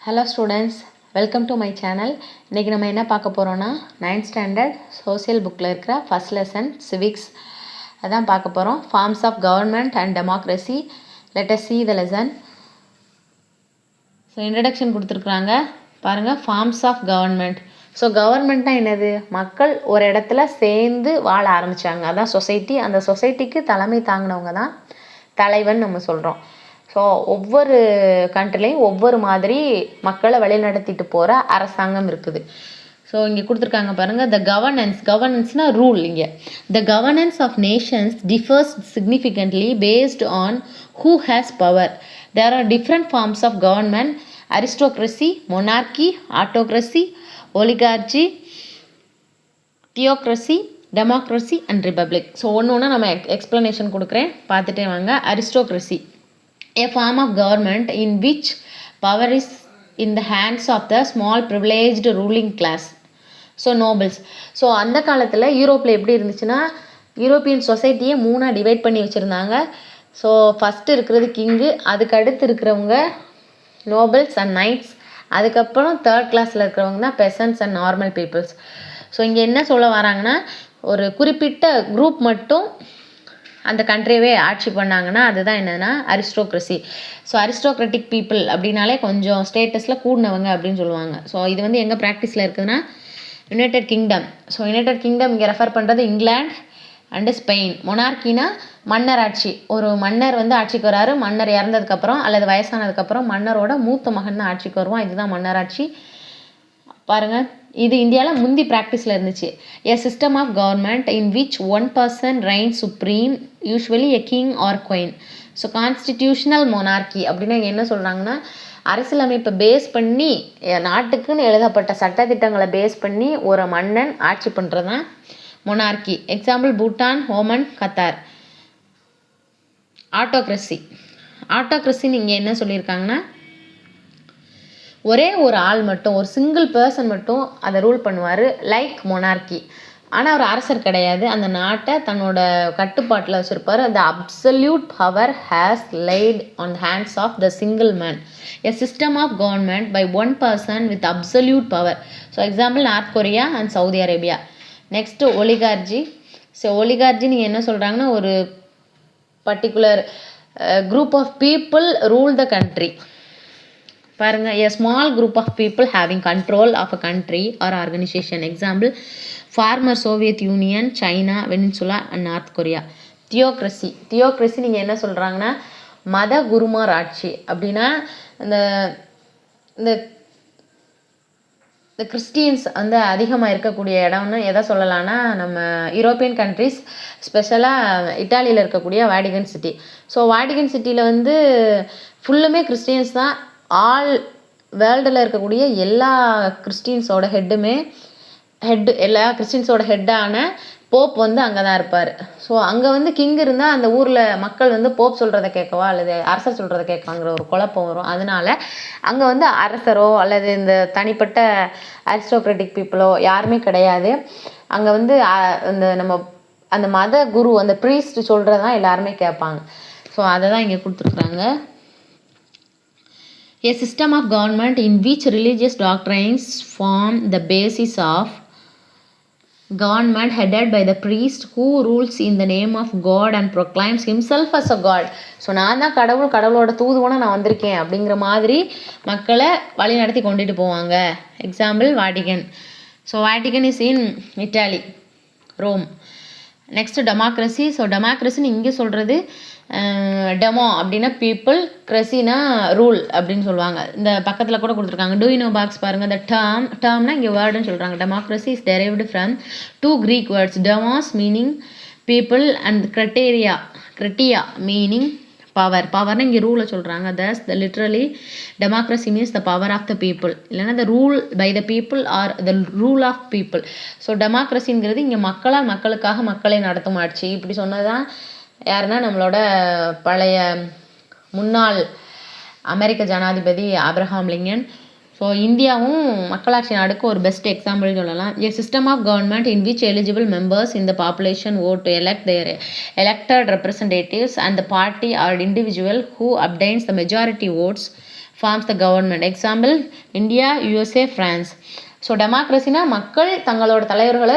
Hello students, welcome to my channel. இன்றைக்கி நம்ம என்ன பார்க்க போகிறோன்னா 9th ஸ்டாண்டர்ட் சோசியல் புக்கில் இருக்கிற ஃபஸ்ட் லெசன் சிவிக்ஸ் அதான் பார்க்க போகிறோம். Forms of government and democracy. Let us see the lesson. So introduction கொடுத்துருக்குறாங்க பாருங்கள். Forms of government. ஸோ கவர்மெண்ட்னா என்னது? மக்கள் ஒரு இடத்துல சேர்ந்து வாழ ஆரம்பித்தாங்க, அதான் சொசைட்டி. அந்த சொசைட்டிக்கு தலைமை தாங்கினவங்க தான் தலைவன் நம்ம சொல்கிறோம். ஸோ ஒவ்வொரு கண்ட்ரிலையும் ஒவ்வொரு மாதிரி மக்களை வழிநடத்திட்டு போகிற அரசாங்கம் இருக்குது. ஸோ இங்கே கொடுத்துருக்காங்க பாருங்கள். கவர்னன்ஸ்னால் ரூல். இங்கே the governance of nations differs significantly based on who has power. There are different forms of government: aristocracy, monarchy, autocracy, oligarchy, theocracy, democracy and republic. So ஒன்று நம்ம எக்ஸ்ப்ளனேஷன் கொடுக்குறேன், பார்த்துட்டே வாங்க. Aristocracy, a form of government in which power is in the hands of the small privileged ruling class, so nobles. So அந்த காலத்தில் யூரோப்பில் எப்படி இருந்துச்சுன்னா, யூரோப்பியன் சொசைட்டியை 3 டிவைட் பண்ணி வச்சுருந்தாங்க. ஸோ ஃபஸ்ட்டு இருக்கிறது கிங்கு, அதுக்கு அடுத்து இருக்கிறவங்க நோபல்ஸ் அண்ட் நைட்ஸ், அதுக்கப்புறம் தேர்ட் கிளாஸில் இருக்கிறவங்க தான் பெசன்ட்ஸ் அண்ட் நார்மல் பீப்புள்ஸ். ஸோ இங்கே என்ன சொல்ல வராங்கன்னா, ஒரு குறிப்பிட்ட குரூப் மட்டும் அந்த கண்ட்ரியவே ஆட்சி பண்ணாங்கன்னா அதுதான் என்னதுன்னா அரிஸ்டோக்ரஸி. ஸோ அரிஸ்டோக்ராட்டிக் பீப்புள் அப்படின்னாலே கொஞ்சம் ஸ்டேட்டஸில் கூடினவங்க அப்படின்னு சொல்லுவாங்க. ஸோ இது வந்து எங்கே ப்ராக்டிஸில் இருக்குதுன்னா United kingdom. So United kingdom இங்கே ரெஃபர் பண்ணுறது இங்கிலாந்து அண்டு ஸ்பெயின். மொனார்கினா மன்னர் ஆட்சி. ஒரு மன்னர் வந்து ஆட்சிக்கு வராரு, மன்னர் இறந்ததுக்கப்புறம் அல்லது வயசானதுக்கப்புறம் மன்னரோட மூத்த மகன் தான் ஆட்சிக்கு வருவான். இதுதான் மன்னராட்சி. பாருங்கள், இது இந்தியாவில் முந்தி ப்ராக்டிஸில் இருந்துச்சு. A system of government in which one person reign supreme, usually a king or queen. So constitutional monarchy அப்படின்னா என்ன சொல்கிறாங்கன்னா, அரசியலமைப்பை பேஸ் பண்ணி நாட்டுக்குன்னு எழுதப்பட்ட சட்டத்திட்டங்களை பேஸ் பண்ணி ஒரு மன்னன் ஆட்சி பண்ணுறது தான் monarchy. Example Bhutan, Oman, Qatar. ஆட்டோக்ரஸின்னு இங்கே என்ன சொல்லியிருக்காங்கன்னா, ஒரே ஒரு ஆள் மட்டும், ஒரு சிங்கிள் பர்சன் மட்டும் அதை ரூல் பண்ணுவார், லைக் மொனார்கி. ஆனால் அவர் அரசர் கிடையாது, அந்த நாட்டை தன்னோட கட்டுப்பாட்டில் வச்சுருப்பார். The absolute power has lied on the hands of the single man. A system of government by one person with absolute power. So example North Korea and Saudi Arabia. Next oligarchy. So oligarchy நீங்கள் என்ன சொல்கிறாங்கன்னா, ஒரு particular group of people rule the country. பாருங்கள், a small group of people having control of a country or organization. Example, former Soviet Union, China, Peninsula and North Korea. தியோக்ரஸி நீங்கள் என்ன சொல்கிறாங்கன்னா, மத குருமார் ஆட்சி. அப்படின்னா இந்த கிறிஸ்டியன்ஸ் வந்து அதிகமாக இருக்கக்கூடிய இடம்னு எதை சொல்லலாம்னா, நம்ம யூரோப்பியன் கண்ட்ரிஸ், ஸ்பெஷலாக இட்டாலியில் இருக்கக்கூடிய வாடிகன் சிட்டி. ஸோ வாடிகன் சிட்டியில் வந்து ஃபுல்லுமே கிறிஸ்டியன்ஸ் தான். ஆல் வேர்ல்டில் இருக்கக்கூடிய எல்லா கிறிஸ்டின்ஸோட எல்லா கிறிஸ்டின்ஸோட ஹெட்டான போப் வந்து அங்கே தான் இருப்பார். ஸோ அங்கே வந்து கிங் இருந்தால் அந்த ஊரில் மக்கள் வந்து போப் சொல்கிறத கேட்கவா அல்லது அரசர் சொல்கிறத கேட்கவாங்கிற ஒரு குழப்பம் வரும். அதனால் அங்கே வந்து அரசரோ அல்லது இந்த தனிப்பட்ட அரிஸ்டோக்ராட்டிக் பீப்புளோ யாருமே கிடையாது. அங்கே வந்து அந்த மத குரு, அந்த ப்ரீஸ்ட் சொல்கிறதான் எல்லாருமே கேட்பாங்க. ஸோ அதை தான் இங்கே கொடுத்துருக்குறாங்க. A system of government in which religious doctrines form the basis of government, headed by the priest who rules in the name of God and proclaims himself as a God. So நான் தான் கடவுளோட தூதுவனா நான் வந்திருக்கேன் அப்படிங்கிற மாதிரி மக்களை வழி நடத்தி கொண்டுட்டு போவாங்க. Example Vatican. So Vatican is in Italy, Rome. Next democracy. So டெமோக்ரஸின்னு இங்கே சொல்கிறது டெமோ அப்படின்னா பீப்புள், கிரஸினா ரூல் அப்படின்னு சொல்லுவாங்க. இந்த பக்கத்தில் கூட கொடுத்துருக்காங்க. டூ யூ நோ பாக்ஸ் பாருங்கள். இந்த டேர்ம்னா இங்கே வேர்டுன்னு சொல்கிறாங்க. Democracy is derived from 2 Greek words, demos meaning people and kratia meaning power. பவர்னா இங்கே ரூலை சொல்கிறாங்க. Thus the literally democracy means the power of the people, இல்லைன்னா the rule by the people or the rule of people. So டெமோக்ரஸிங்கிறது இங்கே மக்களால் மக்களுக்காக மக்களை நடத்தும் ஆட்சி. இப்படி சொன்னது தான் யாருன்னா நம்மளோட பழைய முன்னாள் அமெரிக்க ஜனாதிபதி ஆப்ரஹாம் லிங்கன். ஸோ இந்தியாவும் மக்களாட்சி நாடுக்கு ஒரு பெஸ்ட் எக்ஸாம்பிள் சொல்லலாம். A system of government in which eligible members in the population vote to elect their elected representatives and the party or individual who obtains the majority votes forms the government. Example India, USA, France. So டெமோக்ரஸினா மக்கள் தங்களோட தலைவர்களை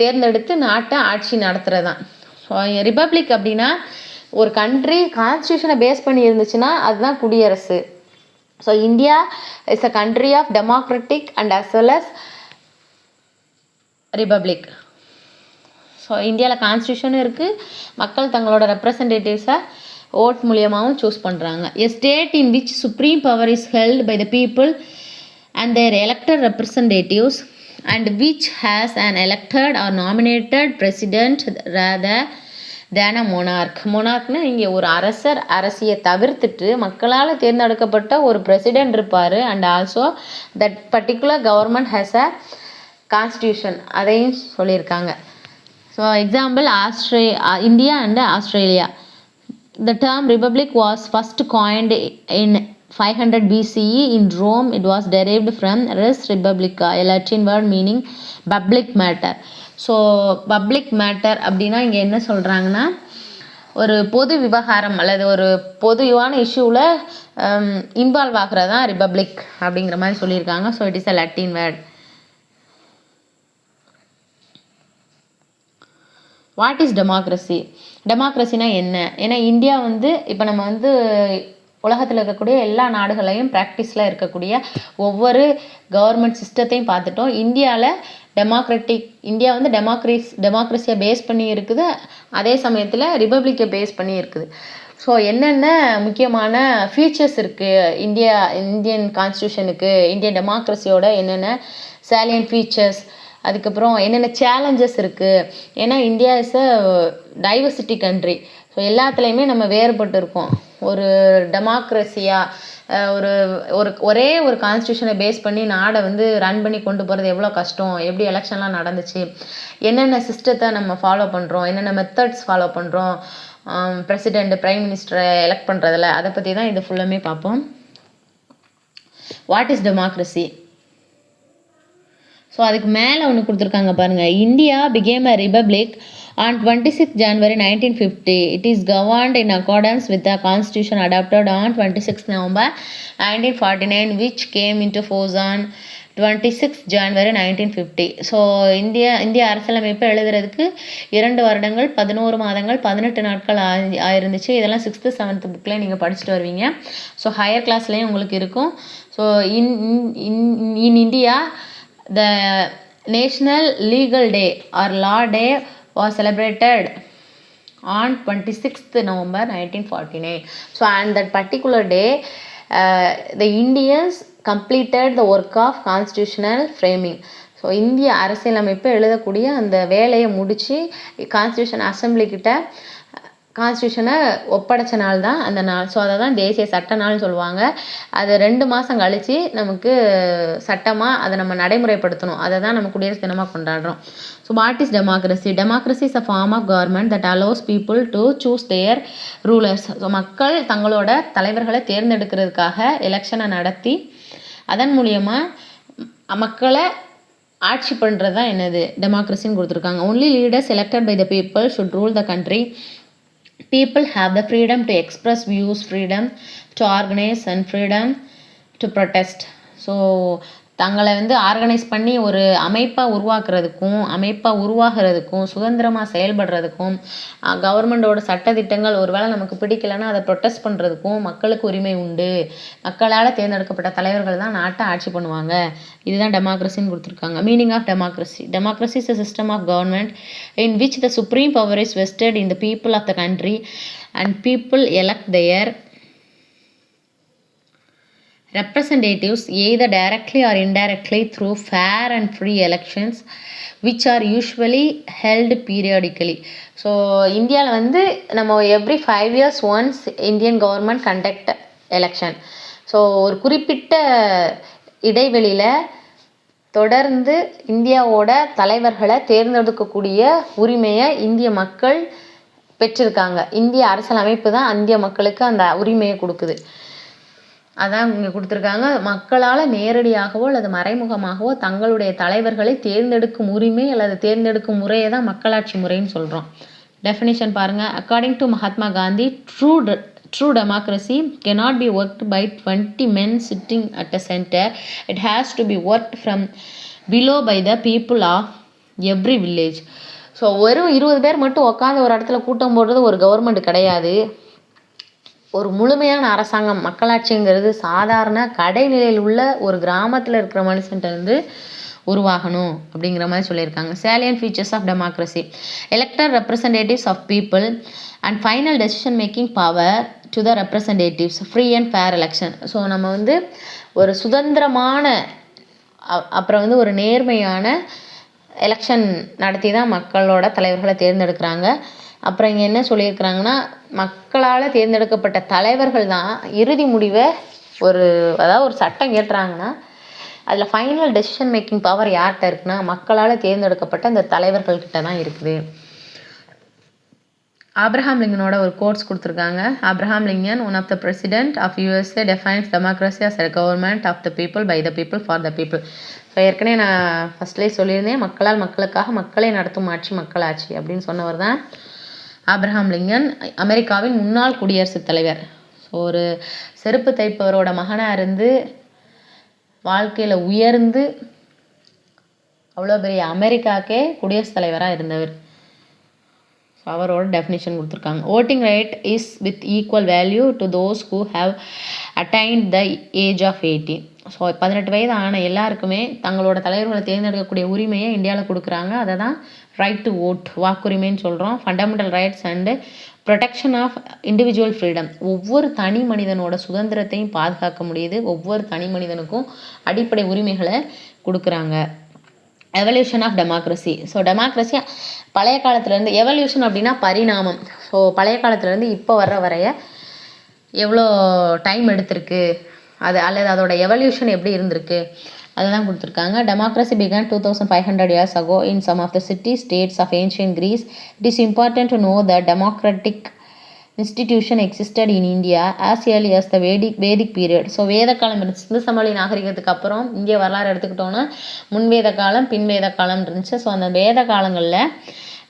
தேர்ந்தெடுத்து நாட்டை ஆட்சி நடத்துகிறது தான். So republic அப்படின்னா ஒரு கண்ட்ரி கான்ஸ்டியூஷனை பேஸ் பண்ணி இருந்துச்சுன்னா அதுதான் குடியரசு. So India is a country of democratic and as well as republic. So இந்தியாவில் கான்ஸ்டியூஷனும் இருக்குது, மக்கள் தங்களோட ரெப்ரசன்டேட்டிவ்ஸை ஓட் மூலியமாகவும் சூஸ் பண்ணுறாங்க. A state in which supreme power is held by the people and their elected representatives and which has an elected or nominated president rather than a monarch. monarchனா இங்கே ஒரு அரசர் அரசியை தவிர்த்துட்டு மக்களால் தேர்ந்தெடுக்கப்பட்ட ஒரு பிரசிடென்ட் இருப்பார். And also that particular government has a constitution, அதையும் சொல்லியிருக்காங்க. So example India and Australia. The term republic was first coined in 500 BCE in Rome. It was derived from res publica, a Latin word meaning public matter. So public matter அப்படின்னா இங்கே என்ன சொல்கிறாங்கன்னா ஒரு பொது விவகாரம் அல்லது ஒரு பொதுவான இஷ்யூவில் இன்வால்வ் ஆகிறது தான் ரிப்பப்ளிக் அப்படிங்கிற மாதிரி சொல்லியிருக்காங்க. So it is a Latin word. What is democracy? டெமோக்ரஸினா என்ன? ஏன்னா இந்தியா இப்போ நம்ம உலகத்தில் இருக்கக்கூடிய எல்லா நாடுகளையும் ப்ராக்டிஸில் இருக்கக்கூடிய ஒவ்வொரு கவர்மெண்ட் சிஸ்டத்தையும் பார்த்துட்டோம். இந்தியாவில் இந்தியா டெமோக்ரஸியை பேஸ் பண்ணி இருக்குது, அதே சமயத்தில் ரிப்பப்ளிக்கை பேஸ் பண்ணி இருக்குது. ஸோ என்னென்ன முக்கியமான ஃபீச்சர்ஸ் இருக்குது இந்தியன் கான்ஸ்டியூஷனுக்கு, இந்தியன் டெமோக்ரஸியோட என்னென்ன சேலியன்ட் ஃபீச்சர்ஸ், அதுக்கப்புறம் என்னென்ன சேலஞ்சஸ் இருக்குது. ஏன்னா India is a diversity country. So எல்லாத்துலேயுமே நம்ம வேறுபட்டு இருக்கோம். ஒரு டெமோக்ரஸியாக ஒரே ஒரு கான்ஸ்டியூஷனை பேஸ் பண்ணி நாடை ரன் பண்ணி கொண்டு போகிறது எவ்வளோ கஷ்டம், எப்படி எலெக்ஷன்லாம் நடந்துச்சு, என்னென்ன சிஸ்டத்தை நம்ம ஃபாலோ பண்ணுறோம், என்னென்ன மெத்தட்ஸ் ஃபாலோ பண்ணுறோம் பிரசிடெண்ட் பிரைம் மினிஸ்டரை எலெக்ட் பண்ணுறதில், அதை பற்றி தான் இது ஃபுல்லாமே பார்ப்போம். What is democracy? ஸோ அதுக்கு மேலே ஒன்று கொடுத்துருக்காங்க பாருங்கள். India became a republic on 26 January 1950. It is governed in accordance with the constitution adopted on 26 November 1949 which came into force on 26 January 1950. So இந்திய அரசியலமைப்பை எழுதுறதுக்கு 2 வருடங்கள் 11 மாதங்கள் 18 நாட்கள் ஆயிருந்துச்சு. இதெல்லாம் 6th 7th புக்கில் நீங்கள் படிச்சுட்டு வருவீங்க. ஸோ ஹையர் கிளாஸ்லேயும் உங்களுக்கு இருக்கும். So in India the national legal day or law day was celebrated on 26th November 1949. So on that particular day the Indians completed the work of constitutional framing. So இந்திய அரசியலமைப்பை எழுதக்கூடிய அந்த வேலையை முடித்து constitution assembly கிட்ட கான்ஸ்டியூஷனை ஒப்படைச்ச நாள் தான் அந்த நாள். ஸோ அதை தான் தேசிய சட்ட நாள்னு சொல்லுவாங்க. அது 2 மாதம் கழித்து நமக்கு சட்டமாக அதை நம்ம நடைமுறைப்படுத்தணும். அதை தான் நம்ம குடியரசு தினமாக கொண்டாடுறோம். So what is democracy? Democracy is a form of government that allows people to choose their rulers. So மக்கள் தங்களோட தலைவர்களை தேர்ந்தெடுக்கிறதுக்காக எலெக்ஷனை நடத்தி அதன் மூலியமாக மக்களை ஆட்சி பண்ணுறது தான் என்னது டெமோக்ரஸின்னு கொடுத்துருக்காங்க. Only leaders elected by the people should rule the country. People have the freedom to express views, freedom to organize and freedom to protest. So தங்களை ஆர்கனைஸ் பண்ணி ஒரு அமைப்பாக உருவாகிறதுக்கும் சுதந்திரமாக செயல்படுறதுக்கும் கவர்மெண்டோட சட்டத்திட்டங்கள் ஒருவேளை நமக்கு பிடிக்கலைன்னா அதை ப்ரொட்டஸ்ட் பண்ணுறதுக்கும் மக்களுக்கு உரிமை உண்டு. மக்களால் தேர்ந்தெடுக்கப்பட்ட தலைவர்கள் தான் நாட்டை ஆட்சி பண்ணுவாங்க. இதுதான் டெமோக்ரஸின்னு கொடுத்துருக்காங்க. Meaning of democracy. Democracy is a system of government in which the supreme power is vested in the people of the country and people elect their representatives either directly or indirectly through fair and free elections which are usually held periodically. So இந்தியாவில் நம்ம every 5 years once Indian government conduct election. So ஒரு குறிப்பிட்ட இடைவெளியில் தொடர்ந்து இந்தியாவோட தலைவர்களை தேர்ந்தெடுக்கக்கூடிய உரிமையை இந்திய மக்கள் பெற்றிருக்காங்க. இந்திய அரசியலமைப்பு தான் இந்திய மக்களுக்கு அந்த உரிமையை கொடுக்குது. அதான் இங்கே கொடுத்துருக்காங்க. மக்களால் நேரடியாகவோ அல்லது மறைமுகமாகவோ தங்களுடைய தலைவர்களை தேர்ந்தெடுக்கும் உரிமை அல்லது தேர்ந்தெடுக்கும் முறையை தான் மக்களாட்சி முறைன்னு சொல்கிறோம். டெஃபினிஷன் பாருங்கள். According to Mahatma Gandhi, True democracy cannot be worked by 20 men sitting at a center. It has to be worked from below by the people of every village. So வெறும் 20 பேர் மட்டும் உட்காந்து ஒரு இடத்துல கூட்டம் போடுறது ஒரு கவர்மெண்ட் கிடையாது. ஒரு முழுமையான அரசாங்கம், மக்களாட்சிங்கிறது சாதாரண கடைநிலையில் உள்ள ஒரு கிராமத்தில் இருக்கிற மனுஷன்ட்ட இருந்து உருவாகணும் அப்படிங்கிற மாதிரி சொல்லியிருக்காங்க. salient features of democracy: elected representatives of people and final decision making power to the representatives, free and fair election. So நம்ம வந்து ஒரு சுதந்திரமான அப்புறம் வந்து ஒரு நேர்மையான எலெக்ஷன் நடத்தி தான் மக்களோட தலைவர்களை தேர்ந்தெடுக்கிறாங்க. அப்புறம் இங்கே என்ன சொல்லியிருக்கிறாங்கன்னா, மக்களால் தேர்ந்தெடுக்கப்பட்ட தலைவர்கள் தான் இறுதி முடிவை அதாவது ஒரு சட்டம் ஏற்றுறாங்கன்னா அதில் ஃபைனல் டெசிஷன் மேக்கிங் பவர் யார்கிட்ட இருக்குன்னா மக்களால் தேர்ந்தெடுக்கப்பட்ட அந்த தலைவர்கள்கிட்ட தான் இருக்குது. ஆப்ரஹாம் லிங்கனோட ஒரு கோட்ஸ் கொடுத்துருக்காங்க. Abraham Lincoln, one of the president of USA, defines democracy as a government of the people, by the people, for the people. So ஏற்கனவே நான் ஃபஸ்ட்லேயே சொல்லியிருந்தேன், மக்களால் மக்களுக்காக மக்களை நடத்தும் ஆட்சி மக்களாட்சி அப்படின்னு சொன்னவர் தான் ஆப்ரஹாம் லிங்கன். அமெரிக்காவின் முன்னாள் குடியரசுத் தலைவர். ஸோ ஒரு செருப்பு தைப்பவரோட மகனாக இருந்து வாழ்க்கையில் உயர்ந்து அவ்வளோ பெரிய அமெரிக்காக்கே குடியரசுத் தலைவராக இருந்தவர். ஸோ அவரோட டெஃபினிஷன் கொடுத்துருக்காங்க. Voting right is with equal value to those who have attained the age of 18. So 18 வயது ஆன எல்லாருக்குமே தங்களோட தலைவர்களை தேர்ந்தெடுக்கக்கூடிய உரிமையை இந்தியாவில் கொடுக்குறாங்க. அதை தான் ரைட் டு ஓட், வாக்குரிமைன்னு சொல்கிறோம். Fundamental rights and protection of individual freedom. ஒவ்வொரு தனி மனிதனோட சுதந்திரத்தையும் பாதுகாக்க முடியுது. ஒவ்வொரு தனி மனிதனுக்கும் அடிப்படை உரிமைகளை கொடுக்குறாங்க. Evolution of democracy. So democracy பழைய காலத்துலேருந்து, எவல்யூஷன் அப்படின்னா பரிணாமம். ஸோ பழைய காலத்துலேருந்து இப்போ வரைய எவ்வளோ டைம் எடுத்திருக்கு, அல்லது அதோட எவல்யூஷன் எப்படி இருந்திருக்கு அதுதான் கொடுத்துருக்காங்க. Democracy began 2500 years ago in some of the city states of ancient Greece. It is important to know that democratic institution existed in India as early as the Vedic period. So வேத காலம் சிந்து சமவெளி நாகரிகத்துக்கு அப்புறம் இங்கே வரலாறு எடுத்துக்கிட்டோன்னா முன்வேத காலம் பின்வேத காலம் இருந்துச்சு. ஸோ அந்த வேத காலங்களில்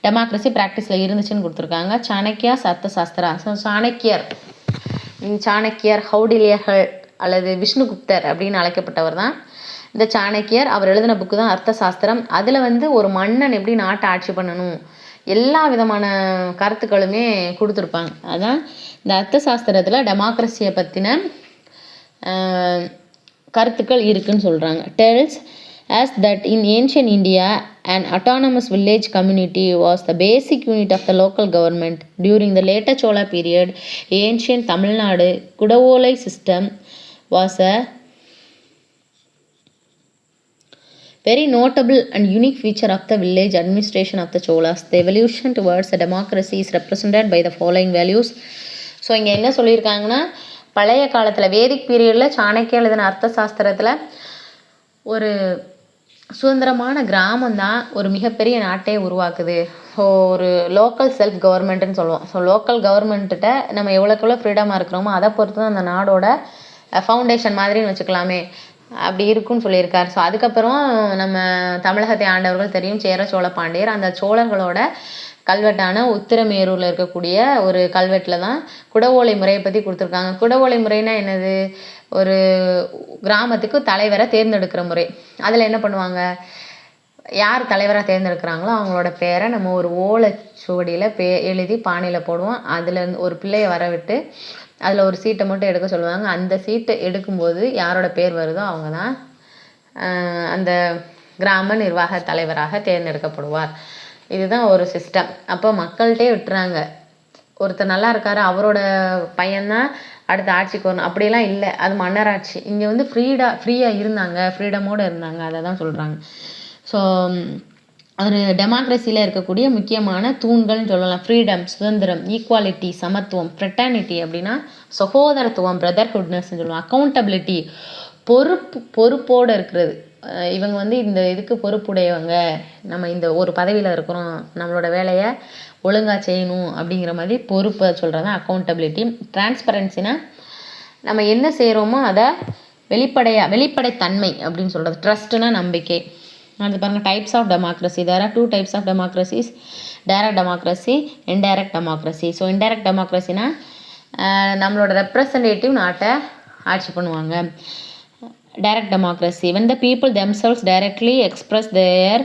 டெமோக்ரஸி ப்ராக்டிஸில் இருந்துச்சுன்னு கொடுத்துருக்காங்க. சாணக்கியா அர்த்தசாஸ்திரா. ஸோ சாணக்கியர், கௌடில்யர்கள் அல்லது விஷ்ணுகுப்தர் அப்படின்னு அழைக்கப்பட்டவர் தான் இந்த சாணக்கியர். அவர் எழுதின புக்கு தான் அர்த்தசாஸ்திரம். அதில் வந்து ஒரு மன்னன் எப்படி நாட்டை ஆட்சி பண்ணணும் எல்லா விதமான கருத்துக்களுமே கொடுத்துருப்பாங்க. அதான் இந்த அர்த்தசாஸ்திரத்தில் டெமோக்ரஸியை பற்றின கருத்துக்கள் இருக்குன்னு சொல்கிறாங்க. டெல்ஸ் as that in ancient India an autonomous village community was the basic unit of the local government. During the later Chola period, ancient Tamil Nadu Kudavolai system was a very notable and unique feature of the village administration of the Cholas. The evolution towards the democracy is represented by the following values. So இங்கே என்ன சொல்லியிருக்காங்கன்னா, பழைய காலத்தில் வேதிக் பீரியடில் சாணக்கிய எழுதின அர்த்தசாஸ்திரத்தில் ஒரு சுதந்திரமான கிராமம் தான் ஒரு மிகப்பெரிய நாட்டே உருவாக்குது. ஸோ ஒரு லோக்கல் செல்ஃப் கவர்மெண்ட்டுன்னு சொல்லுவோம். ஸோ லோக்கல் கவர்மெண்ட்டிட்ட நம்ம எவ்வளோக்கு ஃப்ரீடமாக இருக்கிறோமோ அதை பொறுத்து தான் அந்த நாடோட ஃபவுண்டேஷன் மாதிரின்னு வச்சுக்கலாமே, அப்படி இருக்குன்னு சொல்லியிருக்கார். ஸோ அதுக்கப்புறம் நம்ம தமிழகத்தை ஆண்டவர்கள் தெரியும், சேர சோழ பாண்டியர். அந்த சோழர்களோட கல்வெட்டான உத்திரமேரூரில் இருக்கக்கூடிய ஒரு கல்வெட்டில் தான் குடவோலை முறையை பற்றி கொடுத்துருக்காங்க. குடவோலை முறைனா என்னது? ஒரு கிராமத்துக்கு தலைவரை தேர்ந்தெடுக்கிற முறை. அதில் என்ன பண்ணுவாங்க, யார் தலைவராக தேர்ந்தெடுக்கிறாங்களோ அவங்களோட பேரை நம்ம ஒரு ஓலைச்சுவடியில் எழுதி பானையில் போடுவோம். அதில் ஒரு பிள்ளையை வர விட்டு அதில் ஒரு சீட்டை மட்டும் எடுக்க சொல்லுவாங்க. அந்த சீட்டை எடுக்கும்போது யாரோட பேர் வருதோ அவங்க தான் அந்த கிராம நிர்வாக தலைவராக தேர்ந்தெடுக்கப்படுவார். இதுதான் ஒரு சிஸ்டம். அப்போ மக்கள்கிட்டே விட்டுறாங்க, ஒருத்தர் நல்லா இருக்காரு அவரோட பையன்தான் அடுத்த ஆட்சிக்கு வரணும் அப்படியெல்லாம் இல்லை. அது மன்னராட்சி. இங்கே வந்து ஃப்ரீயாக இருந்தாங்க, ஃப்ரீடமோடு இருந்தாங்க, அதை தான் சொல்கிறாங்க. ஸோ ஒரு டெமோக்ரஸியில் இருக்கக்கூடிய முக்கியமான தூண்கள்னு சொல்லலாம். ஃப்ரீடம், சுதந்திரம், ஈக்குவாலிட்டி, சமத்துவம், ஃப்ரெட்டர்னிட்டி அப்படின்னா சகோதரத்துவம், பிரதர்ஹுட்னஸ்ன்னு சொல்லுவோம். அக்கௌண்டபிலிட்டி, பொறுப்போடு இருக்கிறது. இவங்க வந்து இந்த இதுக்கு பொறுப்புடையவங்க, நம்ம இந்த ஒரு பதவியில் இருக்கிறோம், நம்மளோட வேலையை ஒழுங்காக செய்யணும் அப்படிங்கிற மாதிரி பொறுப்பை சொல்கிறது தான் அக்கௌண்டபிலிட்டி. டிரான்ஸ்பரன்சினா நம்ம என்ன செய்கிறோமோ அதை வெளிப்படைத்தன்மை அப்படின்னு சொல்கிறது. ட்ரஸ்ட்னா நம்பிக்கை. அது பாருங்கள், types of democracy. There are 2 types of democracies, direct democracy, indirect democracy. So indirect டெமோக்ரஸினா நம்மளோட ரெப்ரசன்டேட்டிவ் நாட்டை ஆட்சி பண்ணுவாங்க. Direct democracy when the people themselves directly express their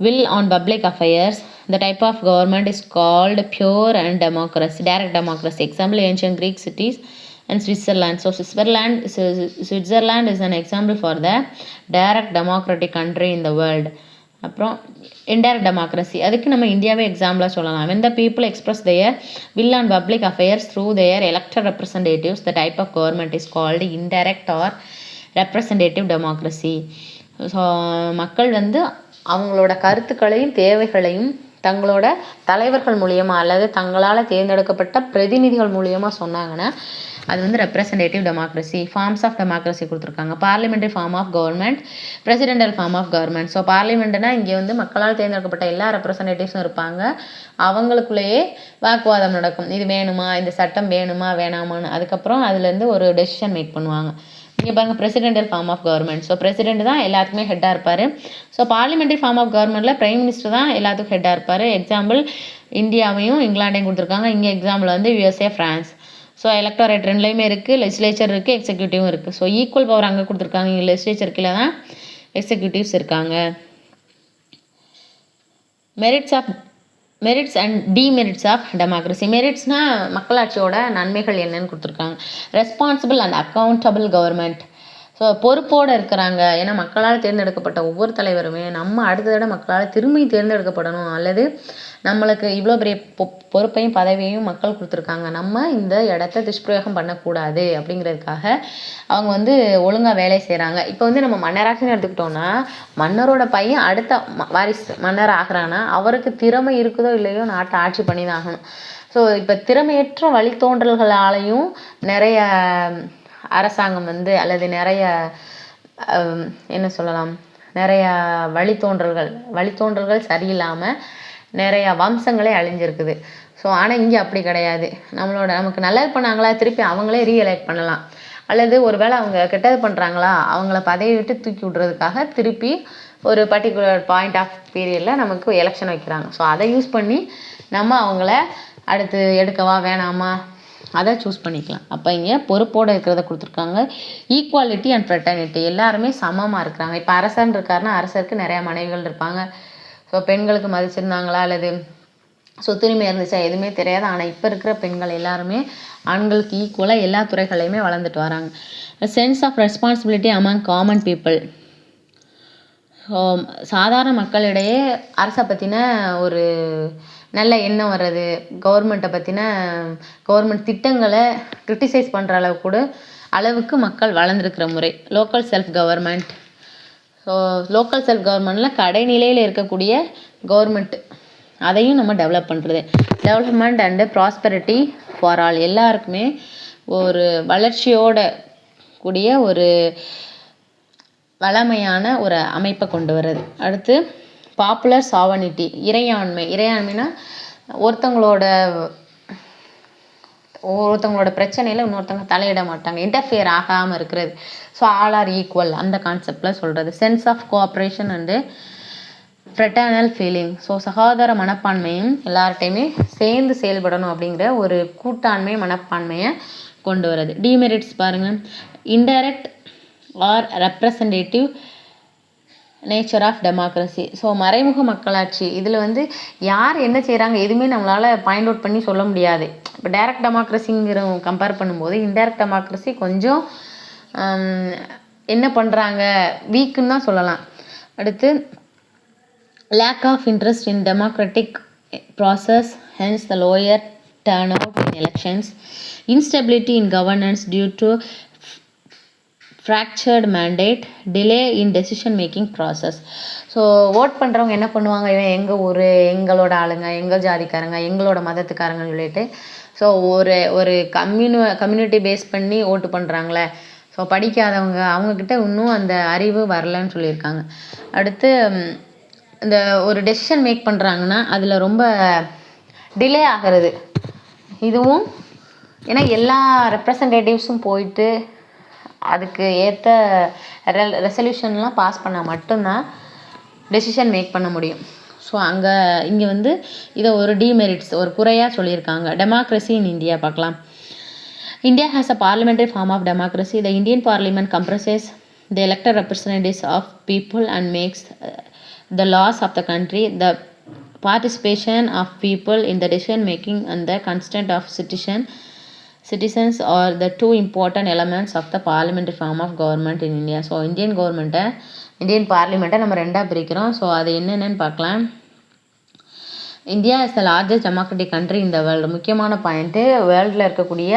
will on public affairs, the type of government is called pure and democracy, direct democracy. Example, ancient Greek cities and Switzerland. So Switzerland is an example for the direct democratic country in the world. அப்புறம் indirect democracy, அதுக்கு நம்ம இந்தியாவே எக்ஸாம்பிளாக சொல்லலாம். when the people express their will on public affairs through their elected representatives, the type of government is called indirect or representative democracy. So மக்கள் வந்து அவங்களோட கருத்துக்களையும் தேவைகளையும் தங்களோட தலைவர்கள் மூலியமாக அல்லது தங்களால் தேர்ந்தெடுக்கப்பட்ட பிரதிநிதிகள் மூலியமாக சொன்னாங்கன்னா அது வந்து representative democracy. Forms of democracy கொடுத்துருக்காங்க. Parliamentary form of government, presidential form of government. So பார்லிமெண்ட்னா இங்கே வந்து மக்களால் தேர்ந்தெடுக்கப்பட்ட எல்லா ரெப்ரசன்டேட்டிவ்ஸும் இருப்பாங்க. அவங்களுக்குள்ளேயே வாக்குவாதம் நடக்கும். இது வேணுமா, இந்த சட்டம் வேணுமா வேணாமான்னு. அதுக்கப்புறம் அதுலேருந்து ஒரு டெசிஷன் மேக் பண்ணுவாங்க. இங்கே பாருங்கள், presidential form of government. So president தான் எல்லாத்துக்குமே ஹெட்டாக இருப்பார். ஸோ பார்லிமெண்ட்ரி ஃபார்ம் ஆஃப் கவர்மெண்ட்டில் பிரைம் மினிஸ்டர் தான் எல்லாத்துக்கும் ஹெட்டாக இருப்பார். எக்ஸாம்பிள் இந்தியாவையும் இங்கிலாண்டையும் கொடுத்துருக்காங்க. இங்கே எக்ஸாம்பிள் வந்து யுஎஸ்ஏ, ஃப்ரான்ஸ். ஸோ எலக்டோரேட் ரெண்டுலேயுமே இருக்குது, லெஜிஸ்லேச்சர் இருக்குது, எக்ஸிக்யூட்டிவும் இருக்குது. ஸோ ஈக்குவல் பவர் அங்கே கொடுத்துருக்காங்க. இங்கே லெஜிஸ்லேச்சர் கீழே தான் எக்ஸிக்யூட்டிவ்ஸ் இருக்காங்க. Merits and demerits of democracy. மெரிட்ஸ்னால் மக்களாட்சியோட நன்மைகள் என்னன்னு கொடுத்துருக்காங்க. Responsible and accountable government. So பொறுப்போடு இருக்கிறாங்க. ஏன்னா மக்களால் தேர்ந்தெடுக்கப்பட்ட ஒவ்வொரு தலைவருமே நம்ம அடுத்த தடவை மக்களால் திரும்பி தேர்ந்தெடுக்கப்படணும், அல்லது நம்மளுக்கு இவ்வளோ பெரிய பொறுப்பையும் பதவியையும் மக்கள் கொடுத்துருக்காங்க, நம்ம இந்த இடத்த துஷ்பிரயோகம் பண்ணக்கூடாது அப்படிங்கிறதுக்காக அவங்க வந்து ஒழுங்காக வேலை செய்கிறாங்க. இப்போ வந்து நம்ம மன்னராட்சின்னு எடுத்துக்கிட்டோன்னா மன்னரோட பையன் அடுத்த வாரிசு மன்னர் ஆகிறான்னா அவருக்கு திறமை இருக்குதோ இல்லையோ நாட்டை ஆட்சி பண்ணி தான் ஆகணும். ஸோ இப்போ திறமையற்ற வழித்தோன்றல்களாலையும் நிறைய அரசாங்கம் வந்து அல்லது நிறைய என்ன சொல்லலாம், நிறையா வழித்தோன்றல்கள் சரியில்லாமல் நிறையா வம்சங்களே அழிஞ்சிருக்குது. ஸோ ஆனால் இங்கே அப்படி கிடையாது. நமக்கு நல்லது பண்ணாங்களா திருப்பி அவங்களே ரீஎலெக்ட் பண்ணலாம், அல்லது ஒரு வேளை அவங்க கெட்டது பண்ணுறாங்களா அவங்கள பதவி விட்டு தூக்கி விட்றதுக்காக திருப்பி ஒரு பர்டிகுலர் பாயிண்ட் ஆஃப் பீரியடில் நமக்கு எலெக்ஷன் வைக்கிறாங்க. ஸோ அதை யூஸ் பண்ணி நம்ம அவங்கள அடுத்து எடுக்கவா வேணாமா அதை சூஸ் பண்ணிக்கலாம். அப்போ இங்கே பொறுப்போடு இருக்கிறத கொடுத்துருக்காங்க. ஈக்குவாலிட்டி அண்ட் ஃப்ரெட்டர்னிட்டி, எல்லாருமே சமமாக இருக்கிறாங்க. இப்போ அரசன் இருக்காருன்னா அரசருக்கு நிறையா மனைவிகள் இருப்பாங்க. ஸோ பெண்களுக்கு மதிச்சிருந்தாங்களா அல்லது சொத்துரிமை இருந்துச்சா எதுவுமே தெரியாது. ஆனால் இப்போ இருக்கிற பெண்கள் எல்லாருமே ஆண்களுக்கு ஈக்குவலாக எல்லா துறைகளையுமே வளர்ந்துட்டு வராங்க. Sense of responsibility among common people. சாதாரண மக்களிடையே அரசை பற்றின ஒரு நல்ல எண்ணம் வர்றது, கவர்மெண்ட் திட்டங்களை கிரிட்டிசைஸ் பண்ணுற அளவுக்கு மக்கள் வளர்ந்துருக்கிற முறை local self government. So local self கவர்மெண்ட்டில் கடைநிலையில் இருக்கக்கூடிய கவர்மெண்ட் அதையும் நம்ம டெவலப் பண்ணுறது. Development and prosperity for all, எல்லாருக்குமே ஒரு வளர்ச்சியோட கூடிய ஒரு வளமையான ஒரு அமைப்பை கொண்டு வர்றது. அடுத்து பாப்புலர் சாவர்னிட்டி, இறையாண்மைனா ஒருத்தவங்களோட பிரச்சனையில் இன்னொருத்தவங்க தலையிட மாட்டாங்க, இன்டர்ஃபியர் ஆகாமல் இருக்கிறது. ஸோ ஆல் ஆர் ஈக்குவல் அந்த கான்செப்டில் சொல்கிறது. Sense of cooperation and fraternal feeling. So சகோதர மனப்பான்மையும் எல்லார்ட்டையுமே சேர்ந்து செயல்படணும் அப்படிங்கிற ஒரு கூட்டாண்மை மனப்பான்மையை கொண்டு வர்றது. டிமெரிட்ஸ் பாருங்கள், indirect or representative nature of democracy. So மறைமுக மக்களாட்சி, இதில் வந்து யார் என்ன செய்கிறாங்க எதுவுமே நம்மளால் பாயிண்ட் அவுட் பண்ணி சொல்ல முடியாது. இப்போ டைரக்ட் டெமோக்ரஸிங்கிற கம்பேர் பண்ணும்போது இன்டைரக்ட் டெமோக்ரஸி கொஞ்சம் என்ன பண்ணுறாங்க வீக்குன்னு தான் சொல்லலாம். அடுத்து lack of interest in democratic process, hence the lower turnout in elections, instability in governance due to fractured mandate, delay in decision making process. So vote பண்ணுறவங்க என்ன பண்ணுவாங்க, இவன் எங்கள் ஊர், எங்களோட ஆளுங்க, எங்கள் ஜாதிக்காரங்க, எங்களோட மதத்துக்காரங்கன்னு சொல்லிட்டு ஸோ ஒரு கம்யூனிட்டி பேஸ் பண்ணி ஓட்டு பண்ணுறாங்களே. ஸோ படிக்காதவங்க அவங்கக்கிட்ட இன்னும் அந்த அறிவு வரலன்னு சொல்லியிருக்காங்க. அடுத்து இந்த ஒரு டெசிஷன் மேக் பண்ணுறாங்கன்னா அதில் ரொம்ப டிலே ஆகிறது. இதுவும் ஏன்னா எல்லா ரெப்ரசன்டேட்டிவ்ஸும் போயிட்டு அதுக்கு ஏற்ற ரெசல்யூஷன்லாம் பாஸ் பண்ணால் மட்டும்தான் டெசிஷன் மேக் பண்ண முடியும். ஸோ இங்கே வந்து இதை ஒரு டிமெரிட்ஸ் ஒரு குறையாக சொல்லியிருக்காங்க. டெமோக்ரஸி இன் இந்தியா பார்க்கலாம். India has a parliamentary form of democracy. The Indian parliament comprises the elected representatives of people and makes the laws of the country. The participation of people in the decision making and the consent of citizens are the two important elements of the parliamentary form of government in India. So Indian பார்லிமெண்ட்டை நம்ம ரெண்டாக பிரிக்கிறோம். So அது என்னென்னு பார்க்கலாம். India is the largest democratic country இந்த world. முக்கியமான point, வேர்ல்டில் இருக்கக்கூடிய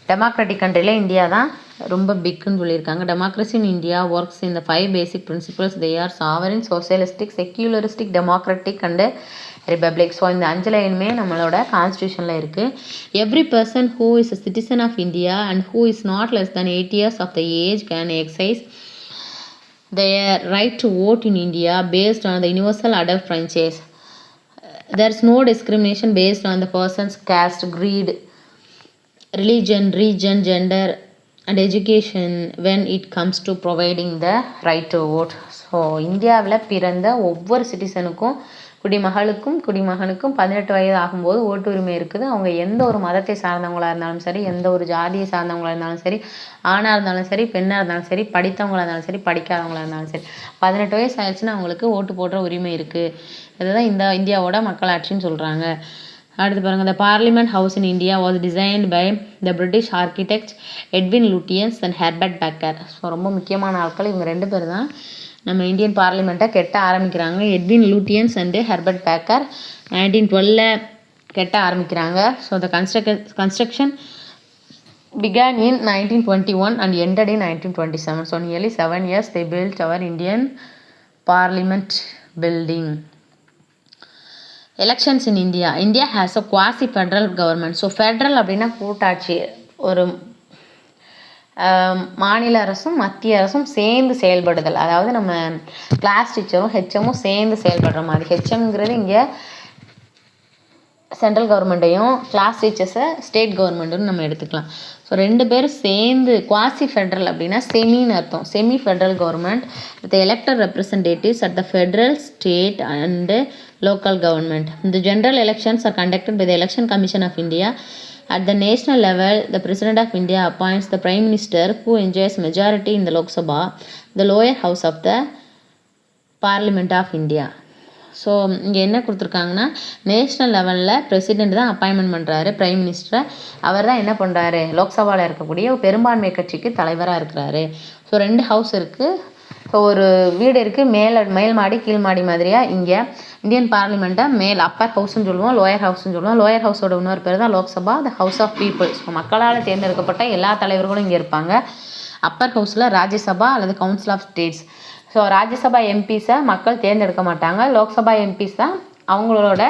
டெமோக்ராட்டிக் கண்ட்ரியில் இந்தியா தான் ரொம்ப பிக்குன்னு சொல்லியிருக்காங்க. Democracy in India works in the 5 basic principles. They are sovereign, socialistic, secularistic, democratic and republic. So இந்த 5 லைனுமே நம்மளோட கான்ஸ்டியூஷனில் இருக்குது. Every person who is a citizen of India and who is not less than 8 years of the age can exercise their right to vote in India based on the universal adult franchise. There is no discrimination based on the person's caste, creed, religion, region, gender and education when it comes to providing the right to vote. So இந்தியாவில் பிறந்த ஒவ்வொரு சிட்டிசனுக்கும், குடிமகனுக்கும் 18 வயது ஆகும்போது ஓட்டு உரிமை இருக்குது. அவங்க எந்த ஒரு மதத்தை சார்ந்தவங்களாக இருந்தாலும் சரி, எந்த ஒரு ஜாதியை சார்ந்தவங்களாக இருந்தாலும் சரி, ஆணாக இருந்தாலும் சரி, பெண்ணாக இருந்தாலும் சரி, படித்தவங்களாக இருந்தாலும் சரி, படிக்காதவங்களாக இருந்தாலும் சரி, 18 வயசு ஆயிடுச்சுன்னா அவங்களுக்கு ஓட்டு போடுற உரிமை இருக்குது. இதுதான் இந்தியாவோட மக்களாட்சின்னு சொல்கிறாங்க. அடுத்து பாருங்கள். The parliament house in India was designed by the British architect Edwin Lutyens and Herbert Baker. So ரொம்ப முக்கியமான ஆட்கள் இவங்க 2 பேர் தான் நம்ம இந்தியன் பார்லிமெண்ட்டை கட்ட ஆரம்பிக்கிறாங்க. Edwin Lutyens and Herbert Baker 1912 கட்ட ஆரம்பிக்கிறாங்க. So the construction began in 1921 and ended in 1927. So nearly 7 years they built our Indian Parliament building. Elections in India. India has a quasi-federal government. So federal அப்படின்னா கூட்டாட்சி. ஒரு மாநில அரசும் மத்திய அரசும் சேர்ந்து செயல்படுதல். அதாவது நம்ம கிளாஸ் டீச்சரும் ஹெச்எம்மும் சேர்ந்து செயல்படுற மாதிரி. ஹெச்எம்ங்கிறது இங்கே சென்ட்ரல் கவர்மெண்ட்டையும், கிளாஸ் டீச்சர்ஸை ஸ்டேட் கவர்மெண்ட்டுன்னு நம்ம எடுத்துக்கலாம். ஸோ 2 பேரும் சேர்ந்து குவாசி ஃபெட்ரல் அப்படின்னா செமின்னு அர்த்தம். Semi Federal government with elected representatives at the Federal, state and local government. The general elections are conducted by the Election Commission of India. At the national level, the President of India appoints the Prime Minister who enjoys majority in the Lok Sabha, the lower house of the Parliament of India. So இங்கே என்ன கொடுத்துருக்காங்கன்னா, national லெவலில் president தான் appointment பண்ணுறாரு prime மினிஸ்டரை. அவர் தான் என்ன பண்ணுறாரு, லோக்சபாவில் இருக்கக்கூடிய பெரும்பான்மை கட்சிக்கு தலைவராக இருக்கிறாரு. ஸோ 2 ஹவுஸ் இருக்குது. ஸோ ஒரு வீடு இருக்குது, மேல் மாடி கீழ் மாடி மாதிரியாக. இங்கே இந்தியன் பார்லிமெண்ட்டை அப்பர் ஹவுஸ்ன்னு சொல்லுவோம், லோயர் ஹவுஸ்ன்னு சொல்லுவோம். லோயர் ஹவுஸோட இன்னொரு பேர் தான் Lok Sabha, the house of people. So மக்களால் தேர்ந்தெடுக்கப்பட்ட எல்லா தலைவர்களும் இங்கே இருப்பாங்க. அப்பர் ஹவுஸில் ராஜ்யசபா அல்லது council of states. So Rajya Sabha எம்பிஸை மக்கள் தேர்ந்தெடுக்க மாட்டாங்க. லோக்சபா எம்பிஸ் தான் அவங்களோட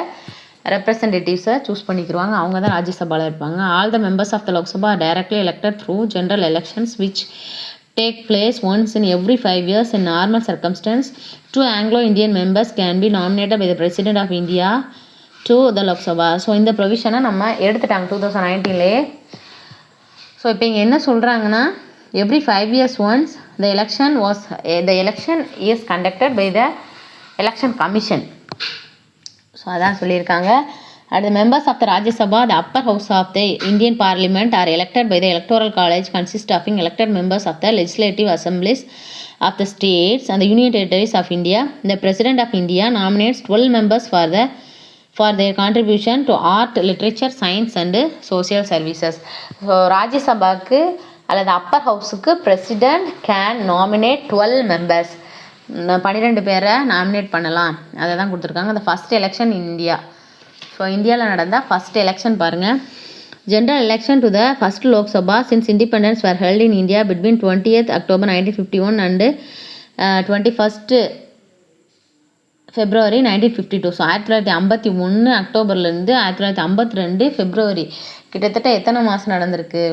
ரெப்ரசன்டேட்டிவ்ஸை சூஸ் பண்ணிக்கிடுவாங்க. அவங்க தான் ராஜ்யசபாவில் இருப்பாங்க. All the members of the Lok Sabha are directly elected through general elections which take place once in every 5 years in normal circumstance. 2 Anglo-Indian members can be nominated by the President of India to the Lok Sabha. So இந்த ப்ரொவிஷனை நம்ம எடுத்துட்டாங்க 2019. So இப்போ இங்கே என்ன சொல்கிறாங்கன்னா, every 5 years once the election is conducted by the election commission. So அதான் சொல்லியிருக்காங்க. The members of the Rajya Sabha, the upper house of the Indian Parliament, are elected by the Electoral College consisting elected members of the legislative assemblies of the states and the union territories of India. The President of India nominates 12 members for their contribution to art, literature, science and social services. So Rajya Sabhaக்கு அல்லது upper ஹவுஸுக்கு president can nominate 12 members. 12 பேரை nominate பண்ணலாம். அதை தான் கொடுத்துருக்காங்க. அந்த first election India. So இந்தியாவில் நடந்த ஃபஸ்ட் எலெக்ஷன் பாருங்கள். General election to the first Lok Sabha since independence were held in India between 20th October 1951 and 21st February 1952. ஸோ 1951 அக்டோபர்லேருந்து 1952 February. கிட்டத்தட்ட எத்தனை மாதம் நடந்திருக்கு?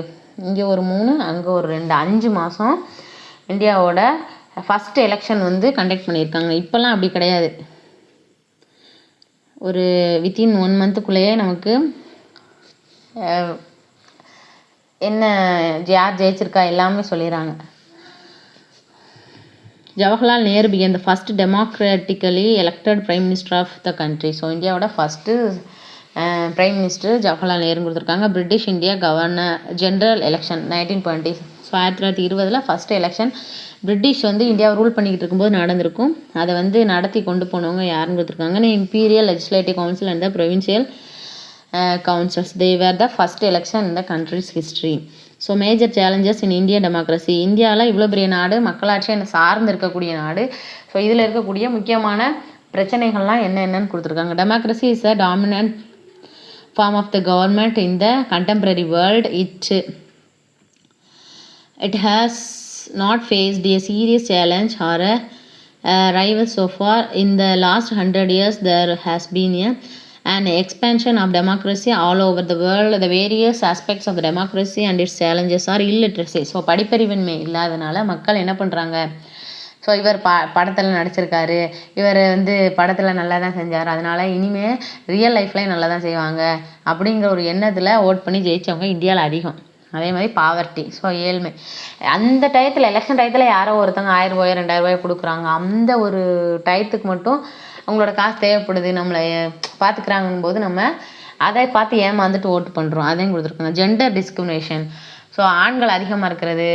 இங்கே ஒரு 3, அங்கே ஒரு 2, 5 மாதம் இந்தியாவோட ஃபஸ்ட் எலெக்ஷன் கண்டக்ட் பண்ணியிருக்காங்க. இப்போல்லாம் அப்படி கிடையாது. ஒரு வித்தின் 1 மந்த்துக்குள்ளேயே நமக்கு என்ன யார் ஜெயிச்சிருக்கா எல்லாமே சொல்லிடுறாங்க. Jawaharlal Nehru became the first democratically elected prime minister of the country. So இந்தியாவோட first prime minister Jawaharlal Nehru கொடுத்துருக்காங்க. British India governor general election 1920. So 1920 first election British வந்து இந்தியாவை ரூல் பண்ணிக்கிட்டு இருக்கும்போது நடந்திருக்கும். அதை வந்து நடத்தி கொண்டு போனவங்க யாருன்னு கொடுத்துருக்காங்கன்னா imperial legislative council and the provincial councils. They were the first election in the country's history. So major challenges in Indian democracy. இந்தியாவில் இவ்வளோ பெரிய நாடு, மக்களாட்சி சார்ந்து இருக்கக்கூடிய நாடு. ஸோ இதில் இருக்கக்கூடிய முக்கியமான பிரச்சனைகள்லாம் என்னென்னு கொடுத்துருக்காங்க. Democracy is a dominant form of the government in the contemporary world. It has not faced a serious challenge or a rival so far. In the last 100 years there has been an expansion of democracy all over the world. The various aspects of the democracy and its challenges are illiteracy. So படிப்பறிவின்மை இல்லாதனால மக்கள் என்ன பண்ணுறாங்க, so இவர் படத்தில் நடிச்சிருக்காரு, இவர் வந்து படத்தில் நல்லா தான் செஞ்சார், அதனால் இனிமேல் ரியல் லைஃப்லேயும் நல்லா தான் செய்வாங்க அப்படிங்கிற ஒரு எண்ணத்தில் ஓட் பண்ணி ஜெயித்தவங்க இந்தியாவில் அதிகம். அதே மாதிரி பாவர்ட்டி, ஸோ ஏழ்மை. அந்த டயத்தில் எலெக்ஷன் டயத்தில் யாரோ ஒருத்தவங்க 1000 ரூபாயோ 2000 ரூபாயோ கொடுக்குறாங்க. அந்த ஒரு டயத்துக்கு மட்டும் அவங்களோட காசு தேவைப்படுது, நம்மளை பார்த்துக்கிறாங்கன்னு போது நம்ம அதை பார்த்து ஏமாந்துட்டு ஓட்டு பண்ணுறோம். அதையும் கொடுத்துருக்காங்க. ஜெண்டர் டிஸ்கிரிமினேஷன், ஸோ ஆண்கள் அதிகமாக இருக்கிறது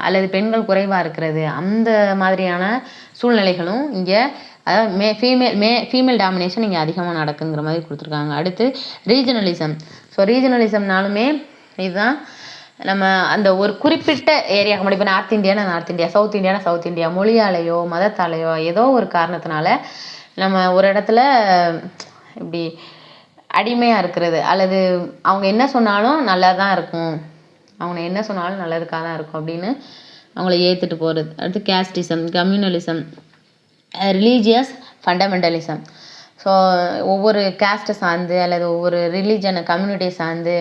அல்லது பெண்கள் குறைவாக இருக்கிறது, அந்த மாதிரியான சூழ்நிலைகளும் இங்கே, அதாவது ஃபீமேல் டாமினேஷன் இங்கே அதிகமாக நடக்குங்கிற மாதிரி கொடுத்துருக்காங்க. அடுத்து ரீஜனலிசம். ஸோ ரீஜனலிசம்னாலுமே இதுதான், நம்ம அந்த ஒரு குறிப்பிட்ட ஏரியாவுக்கு மட்டும், இப்போ நார்த் இந்தியா, சவுத் இந்தியா மொழியாலேயோ மதத்தாலேயோ ஏதோ ஒரு காரணத்தினால நம்ம ஒரு இடத்துல இப்படி அடிமையாக இருக்கிறது, அல்லது அவங்க என்ன சொன்னாலும் நல்லா தான் இருக்கும், அவங்க என்ன சொன்னாலும் நல்லதுக்காக தான் இருக்கும் அப்படின்னு அவங்கள ஏற்றுட்டு போகிறது. அடுத்து casteism, communalism, religious fundamentalism. So ஒவ்வொரு கேஸ்ட்டை சார்ந்து அல்லது ஒவ்வொரு ரிலீஜனை கம்யூனிட்டியை சார்ந்து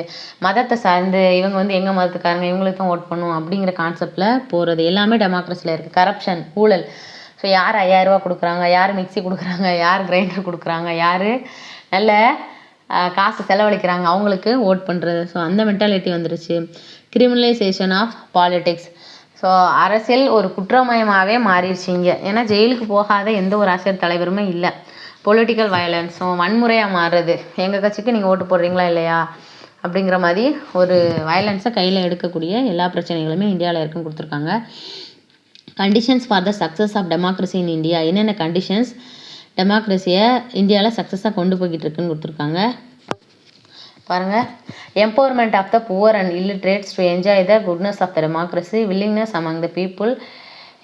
மதத்தை சார்ந்து இவங்க வந்து எங்கள் மதத்துக்காரங்க இவங்களுக்கு தான் ஓட் பண்ணும் அப்படிங்கிற கான்செப்டில் போகிறது எல்லாமே டெமோக்ரஸியில் இருக்குது. கரப்ஷன், ஊழல். ஸோ யார் 5000 ரூபா கொடுக்குறாங்க, யார் மிக்சி கொடுக்குறாங்க, யார் கிரைண்டர் கொடுக்குறாங்க, யார் நல்ல காசு செலவழிக்கிறாங்க அவங்களுக்கு ஓட் பண்ணுறது. ஸோ அந்த மென்டாலிட்டி வந்துருச்சு. Criminalisation of politics. ஸோ அரசியல் ஒரு குற்றமயமாகவே மாறிடுச்சு இங்கே. ஏன்னா ஜெயிலுக்கு போகாத எந்த ஒரு அரசியல் தலைவருமே இல்லை. பொலிட்டிக்கல் வயலன்ஸ், ஸோ வன்முறையாக மாறுறது, எங்கள் கட்சிக்கு நீங்கள் ஓட்டு போடுறீங்களா இல்லையா அப்படிங்கிற மாதிரி ஒரு வயலன்ஸை கையில் எடுக்கக்கூடிய எல்லா பிரச்சனைகளுமே இந்தியாவில் இருக்குன்னு கொடுத்துருக்காங்க. Conditions for the success of democracy in India. என்னென்ன கண்டிஷன்ஸ் டெமோக்ரஸியை இந்தியாவில் சக்ஸஸாக கொண்டு போய்கிட்டு இருக்குன்னு கொடுத்துருக்காங்க பாருங்கள். Empowerment of the poor and illiterates to enjoy the goodness of the democracy, willingness among the people,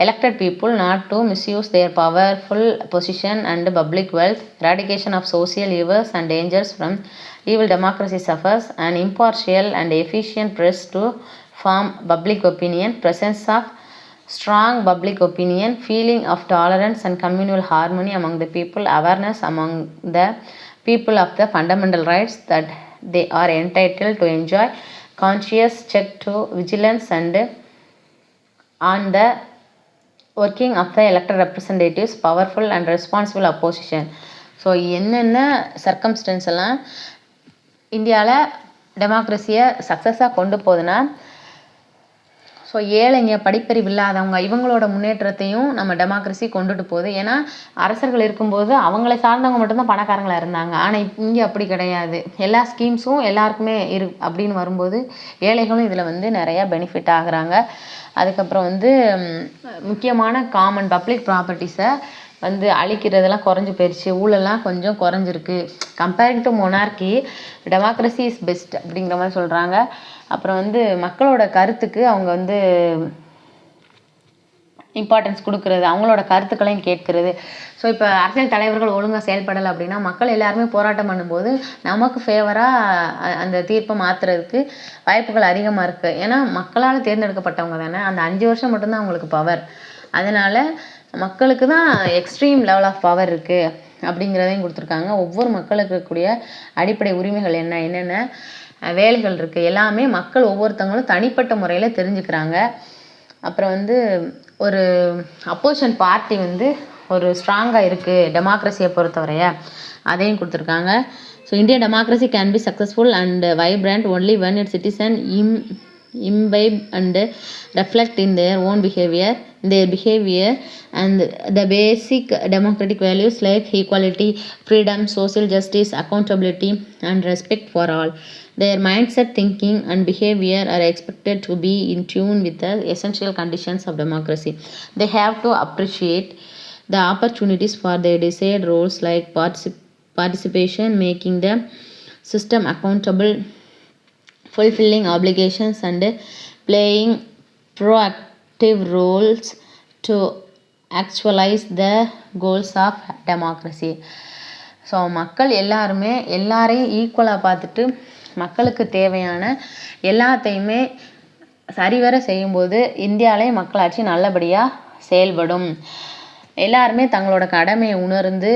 elected people not to misuse their powerful position and public wealth, eradication of social evils and dangers from evil democracy suffers, an impartial and efficient press to form public opinion, presence of strong public opinion, feeling of tolerance and communal harmony among the people, awareness among the people of the fundamental rights that they are entitled to enjoy, conscious check to vigilance and on the working of the elected representatives, powerful and responsible opposition. So என்னென்ன circumstances எல்லாம் இந்தியாவில் டெமோக்ரஸியை சக்ஸஸாக கொண்டு போகுதுன்னா, so ஏழைங்க, படிப்பறிவு இல்லாதவங்க, இவங்களோட முன்னேற்றத்தையும் நம்ம டெமோக்ரஸி கொண்டுட்டு போகுது. ஏன்னா அரசர்கள் இருக்கும்போது அவங்கள சார்ந்தவங்க மட்டும்தான் பணக்காரங்களாக இருந்தாங்க. ஆனால் இங்கே அப்படி கிடையாது. எல்லா ஸ்கீம்ஸும் எல்லாருக்குமே அப்படின்னு வரும்போது ஏழைகளும் இதில் வந்து நிறையா பெனிஃபிட் ஆகுறாங்க. அதுக்கப்புறம் வந்து முக்கியமான காமன் பப்ளிக் ப்ராப்பர்ட்டிஸை வந்து அழிக்கிறதெல்லாம் குறைஞ்சி போயிடுச்சு, ஊழலாம் கொஞ்சம் குறைஞ்சிருக்கு. Comparing to monarchy democracy is best அப்படிங்கிற மாதிரி சொல்கிறாங்க. அப்புறம் வந்து மக்களோட கருத்துக்கு அவங்க வந்து இம்பார்ட்டன்ஸ் கொடுக்குறது, அவங்களோட கருத்துக்களையும் கேட்கறது. ஸோ இப்போ அரசியல் தலைவர்கள் ஒழுங்காக செயல்படலை அப்படின்னா மக்கள் எல்லாருமே போராட்டம் பண்ணும்போது நமக்கு ஃபேவராக அந்த தீர்ப்பை மாற்றுறதுக்கு வாய்ப்புகள் அதிகமாக இருக்குது. ஏன்னா மக்களால் தேர்ந்தெடுக்கப்பட்டவங்க தானே, அந்த 5 வருஷம் மட்டும்தான் அவங்களுக்கு பவர். அதனால் மக்களுக்கு தான் எக்ஸ்ட்ரீம் லெவல் ஆஃப் பவர் இருக்குது அப்படிங்கிறதையும் கொடுத்துருக்காங்க. ஒவ்வொரு மக்களுக்கு இருக்கக்கூடிய அடிப்படை உரிமைகள் என்னென்ன வேலைகள் இருக்குது எல்லாமே மக்கள் ஒவ்வொருத்தவங்களும் தனிப்பட்ட முறையில் தெரிஞ்சுக்கிறாங்க. அப்புறம் வந்து ஒரு அப்போசிஷன் பார்ட்டி வந்து ஒரு ஸ்ட்ராங்காக இருக்குது டெமோக்ரஸியை பொறுத்தவரைய, அதையும் கொடுத்துருக்காங்க. So India democracy can be successful and vibrant only when its citizen imbibe and reflect in their behavior and the basic democratic values like equality, freedom, social justice, accountability, and respect for all. Their mindset, thinking, and behavior are expected to be in tune with the essential conditions of democracy. They have to appreciate the opportunities for their desired roles like participation, making the system accountable, fulfilling obligations, and playing proactive roles to actualize the goals of democracy. So மக்கள் எல்லாருமே எல்லாரையும் ஈக்குவலாக பார்த்துட்டு மக்களுக்கு தேவையான எல்லாத்தையுமே சரிவர செய்யும்போது இந்தியாவிலே மக்களாட்சி நல்லபடியாக செயல்படும். எல்லாருமே தங்களோட கடமையை உணர்ந்து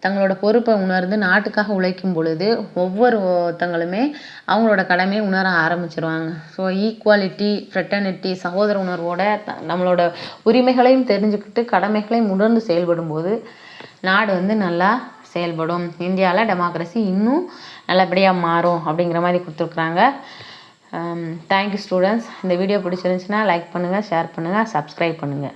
தங்களோட பொறுப்பை உணர்ந்து நாட்டுக்காக உழைக்கும் பொழுது ஒவ்வொருத்தங்களுமே அவங்களோட கடமையை உணர ஆரம்பிச்சிருவாங்க. ஸோ ஈக்குவாலிட்டி, ஃப்ரெட்டர்னிட்டி, சகோதர உணர்வோட நம்மளோட உரிமைகளையும் தெரிஞ்சுக்கிட்டு கடமைகளையும் உணர்ந்து செயல்படும் போது நாடு நல்லா செயல்படும். இந்தியாவில் டெமோக்ரஸி இன்னும் நல்லபடியாக மாறும் அப்படிங்கிற மாதிரி கொடுத்துருக்குறாங்க. Thank you students. இந்த வீடியோ பிடிச்சிருந்துச்சுன்னா லைக் பண்ணுங்கள், ஷேர் பண்ணுங்கள், சப்ஸ்கிரைப் பண்ணுங்கள்.